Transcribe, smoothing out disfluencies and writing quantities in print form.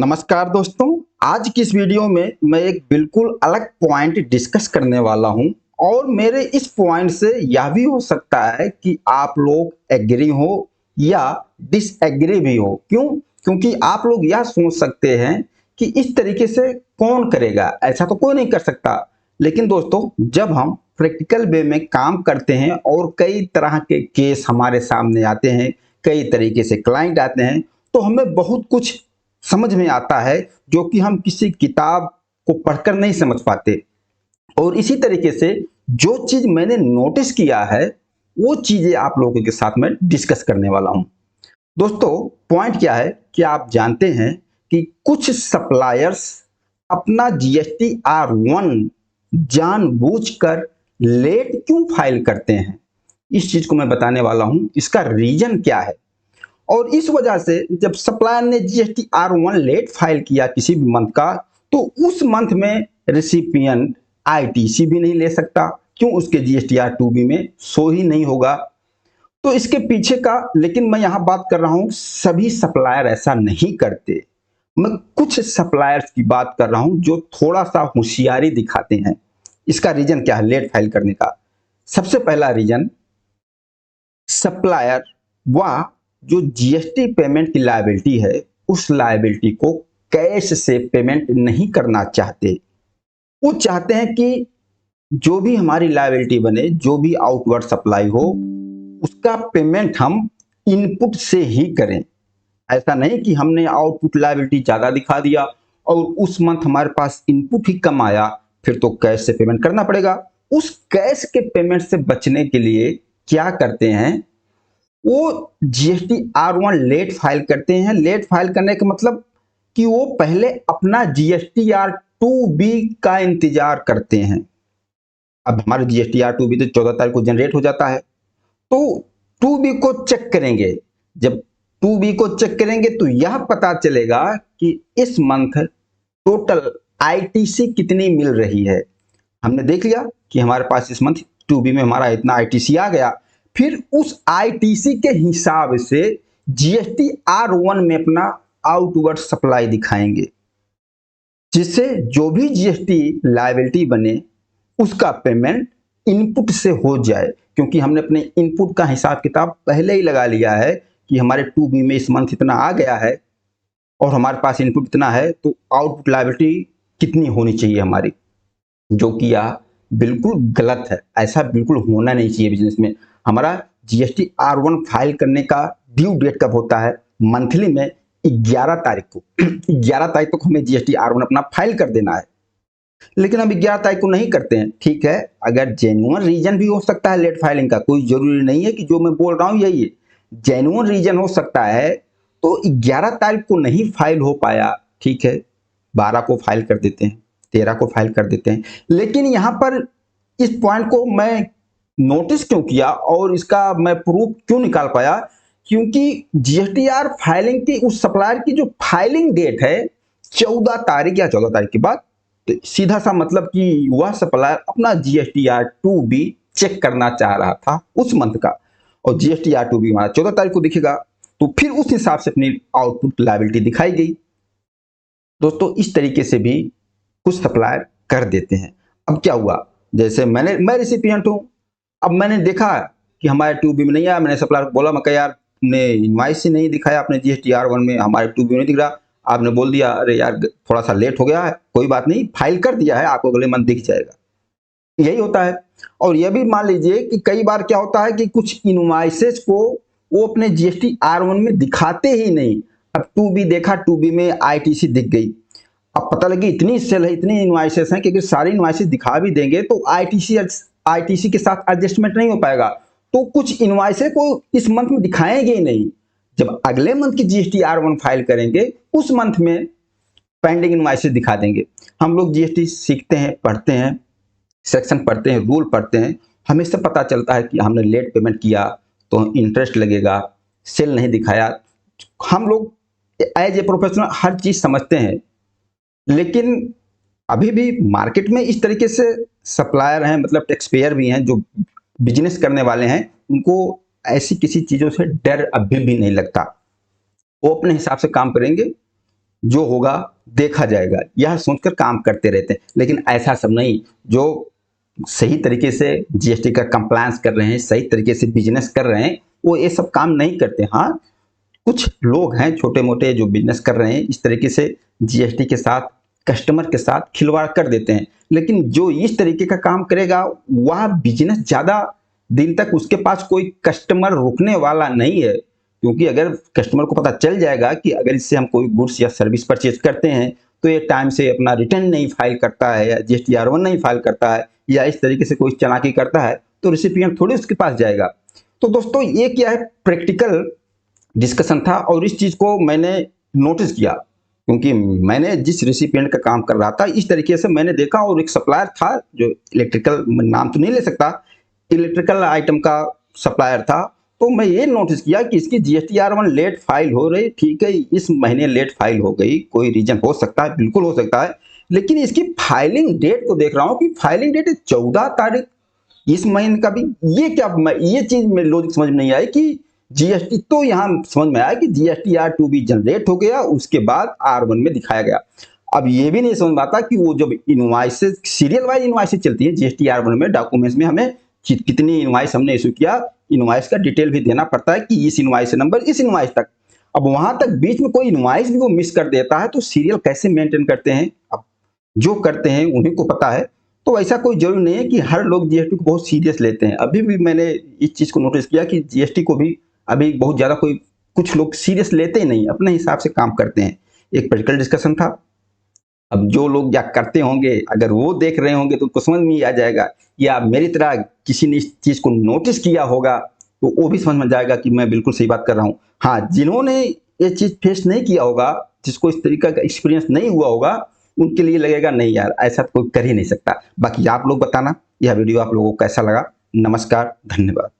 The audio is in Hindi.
नमस्कार दोस्तों। आज की इस वीडियो में मैं एक बिल्कुल अलग पॉइंट डिस्कस करने वाला हूं और मेरे इस पॉइंट से यह भी हो सकता है कि आप लोग एग्री हो या डिसएग्री भी हो। क्यों? क्योंकि आप लोग यह सोच सकते हैं कि इस तरीके से कौन करेगा, ऐसा तो कोई नहीं कर सकता। लेकिन दोस्तों, जब हम प्रैक्टिकल वे में काम करते हैं और कई तरह के केस हमारे सामने आते हैं, कई तरीके से क्लाइंट आते हैं, तो हमें बहुत कुछ समझ में आता है जो कि हम किसी किताब को पढ़कर नहीं समझ पाते। और इसी तरीके से जो चीज मैंने नोटिस किया है वो चीजें आप लोगों के साथ में डिस्कस करने वाला हूं। दोस्तों, पॉइंट क्या है कि आप जानते हैं कि कुछ सप्लायर्स अपना जीएसटी R1 जानबूझकर लेट क्यों फाइल करते हैं। इस चीज को मैं बताने वाला हूं, इसका रीजन क्या है। और इस वजह से जब सप्लायर ने जीएसटी R1 लेट फाइल किया किसी भी मंथ का, तो उस मंथ में रिसिपिएंट आईटीसी भी नहीं ले सकता। क्यों? उसके जीएसटी R2B में शो ही नहीं होगा। तो इसके पीछे का, लेकिन मैं यहां बात कर रहा हूं सभी सप्लायर ऐसा नहीं करते। मैं कुछ सप्लायर्स की बात कर रहा हूं जो थोड़ा सा होशियारी दिखाते हैं। इसका रीजन क्या है लेट फाइल करने का? सबसे पहला रीजन, सप्लायर वह जो जीएसटी पेमेंट की लायबिलिटी है उस लायबिलिटी को कैश से पेमेंट नहीं करना चाहते। वो चाहते हैं कि जो भी हमारी लायबिलिटी बने, जो भी आउटवर्ड सप्लाई हो, उसका पेमेंट हम इनपुट से ही करें। ऐसा नहीं कि हमने आउटपुट लायबिलिटी ज्यादा दिखा दिया और उस मंथ हमारे पास इनपुट ही कम आया, फिर तो कैश से पेमेंट करना पड़ेगा। उस कैश के पेमेंट से बचने के लिए क्या करते हैं, वो जीएसटी R1 लेट फाइल करते हैं। लेट फाइल करने का मतलब कि वो पहले अपना जीएसटी R2B का इंतजार करते हैं। अब हमारे जीएसटी R2B तो 14 तारीख को जनरेट हो जाता है, तो 2B को चेक करेंगे। जब 2B को चेक करेंगे तो यह पता चलेगा कि इस मंथ टोटल आईटीसी कितनी मिल रही है। हमने देख लिया कि हमारे पास इस मंथ 2B में हमारा इतना आईटीसी आ गया। फिर उस आईटीसी के हिसाब से जीएसटी R1 में अपना आउटवर्ड सप्लाई दिखाएंगे, जिससे जो भी जीएसटी लायबिलिटी बने उसका पेमेंट इनपुट से हो जाए। क्योंकि हमने अपने इनपुट का हिसाब किताब पहले ही लगा लिया है कि हमारे 2B में इस मंथ इतना आ गया है और हमारे पास इनपुट इतना है, तो आउटपुट लायबिलिटी कितनी होनी चाहिए हमारी, जो कि यह बिल्कुल गलत है। ऐसा बिल्कुल होना नहीं चाहिए बिजनेस में। हमारा जीएसटी R1 फाइल करने का ड्यू डेट कब होता है? मंथली में 11 तारीख को। 11 तारीख तक हमें जीएसटी R1 अपना फाइल कर देना है। लेकिन हम 11 तारीख को नहीं करते हैं। ठीक है, अगर जेन्युइन रीजन भी हो सकता है लेट फाइलिंग का, कोई जरूरी नहीं है कि जो मैं बोल रहा हूं यही है। जेन्युइन रीजन हो सकता है, तो 11 तारीख को नहीं फाइल हो पाया, ठीक है, 12 को फाइल कर देते हैं, 13 को फाइल कर देते हैं। लेकिन यहां पर इस पॉइंट को मैं नोटिस क्यों किया और इसका मैं प्रूफ क्यों निकाल पाया? क्योंकि जीएसटीआर फाइलिंग की उस सप्लायर की जो फाइलिंग डेट है 14 तारीख या 14 तारीख के बाद, तो सीधा सा मतलब कि वह सप्लायर अपना GSTR2B चेक करना चाह रहा था उस मंथ का, और GSTR2B हमारा 14 तारीख को दिखेगा, तो फिर उस हिसाब से अपनी आउटपुट लायबिलिटी दिखाई गई। दोस्तों, इस तरीके से भी कुछ सप्लायर कर देते हैं। अब क्या हुआ, जैसे मैं रिसिपिएंट हूं, अब मैंने देखा कि हमारे 2B में नहीं आया। मैंने सप्लायर को बोला, मैं कहा यार ने इनवाइस ही नहीं दिखाया, आपने GSTR1 में हमारे 2B में नहीं दिख रहा। आपने बोल दिया अरे यार थोड़ा सा लेट हो गया है, कोई बात नहीं, फाइल कर दिया है, आपको अगले मंथ दिख जाएगा। यही होता है। और यह भी मान लीजिए कि कई बार क्या होता है कि कुछ इनवाइसेस को वो अपने GSTR1 में दिखाते ही नहीं। अब 2B देखा, 2B में आईटीसी दिख गई। अब पता लगी इतनी सेल है, इतनी इनवाइसेस हैं कि अगर सारी इनवाइसेस दिखा भी देंगे तो आईटीसी के साथ एडजस्टमेंट नहीं हो पाएगा, तो कुछ इनवाइसेस को इस मंथ में दिखाएंगे ही नहीं। जब अगले मंथ की GSTR1 फाइल करेंगे उस मंथ में पेंडिंग इनवाइसेस दिखा देंगे। हम लोग जीएसटी सीखते हैं, पढ़ते हैं, सेक्शन पढ़ते हैं, रूल पढ़ते हैं, हमें इससे पता चलता है कि हमने लेट पेमेंट किया तो इंटरेस्ट लगेगा, सेल नहीं दिखाया। हम लोग एज ए प्रोफेशनल हर चीज समझते हैं। लेकिन अभी भी मार्केट में इस तरीके से सप्लायर हैं, मतलब टैक्स पेयर भी हैं, जो बिजनेस करने वाले हैं, उनको ऐसी किसी चीजों से डर अभी भी नहीं लगता। वो अपने हिसाब से काम करेंगे, जो होगा देखा जाएगा, यह सोचकर काम करते रहते हैं। लेकिन ऐसा सब नहीं, जो सही तरीके से जीएसटी का कंप्लायंस कर रहे हैं, सही तरीके से बिजनेस कर रहे हैं, वो ये सब काम नहीं करते। हाँ, कुछ लोग हैं छोटे मोटे जो बिजनेस कर रहे हैं, इस तरीके से जीएसटी के साथ, कस्टमर के साथ खिलवाड़ कर देते हैं। लेकिन जो इस तरीके का काम करेगा वह बिजनेस ज़्यादा दिन तक, उसके पास कोई कस्टमर रुकने वाला नहीं है। क्योंकि अगर कस्टमर को पता चल जाएगा कि अगर इससे हम कोई गुड्स या सर्विस परचेज करते हैं तो ये टाइम से अपना रिटर्न नहीं फाइल करता है, या GST-R1 नहीं फाइल करता है, या इस तरीके से कोई चालाकी करता है, तो रिसिपिएंट थोड़ी उसके पास जाएगा। तो दोस्तों, ये क्या है, प्रैक्टिकल डिस्कशन था और इस चीज़ को मैंने नोटिस किया, क्योंकि मैंने जिस रेसिपिएंट का काम कर रहा था इस तरीके से मैंने देखा। और एक सप्लायर था जो इलेक्ट्रिकल, नाम तो नहीं ले सकता, इलेक्ट्रिकल आइटम का सप्लायर था। तो मैं ये नोटिस किया कि इसकी GST-R1 लेट फाइल हो रही, ठीक है, इस महीने लेट फाइल हो गई, कोई रीजन हो सकता है, बिल्कुल हो सकता है। लेकिन इसकी फाइलिंग डेट को देख रहा हूँ कि फाइलिंग डेट है 14 तारीख इस महीने का भी। ये क्या, ये चीज में लॉजिक समझ में नहीं आई कि जीएसटी, तो यहाँ समझ में आया कि GST-R2 भी जनरेट हो गया, उसके बाद R1 में दिखाया गया। अब ये भी नहीं समझ में आता कि वो जब इनवॉइसेस, सीरियल वाइज इनवॉइसेस चलती है GST-R1 में, डॉक्यूमेंट्स में हमें कितनी इनवॉइस हमने इशू किया, इनवॉइस का डिटेल भी देना पड़ता है कि इस इनवॉइस नंबर इस इनवॉइस तक। अब वहां तक बीच में कोई इनवॉइस भी वो मिस कर देता है तो सीरियल कैसे मेंटेन करते हैं, अब जो करते हैं उन्हीं को पता है। तो ऐसा कोई जरूरी नहीं है कि हर लोग जीएसटी को बहुत सीरियस लेते हैं। अभी भी मैंने इस चीज को नोटिस किया कि जीएसटी को भी अभी बहुत ज्यादा कोई, कुछ लोग सीरियस लेते ही नहीं, अपने हिसाब से काम करते हैं। एक प्रैक्टिकल डिस्कशन था। अब जो लोग या करते होंगे, अगर वो देख रहे होंगे तो उनको समझ में आ जाएगा, या मेरी तरह किसी ने इस चीज को नोटिस किया होगा तो वो भी समझ में जाएगा कि मैं बिल्कुल सही बात कर रहा हूँ। हाँ, जिन्होंने ये चीज फेस नहीं किया होगा, जिसको इस तरीका का एक्सपीरियंस नहीं हुआ होगा, उनके लिए लगेगा नहीं यार, ऐसा तो कोई कर ही नहीं सकता। बाकी आप लोग बताना यह वीडियो आप लोगों को कैसा लगा। नमस्कार, धन्यवाद।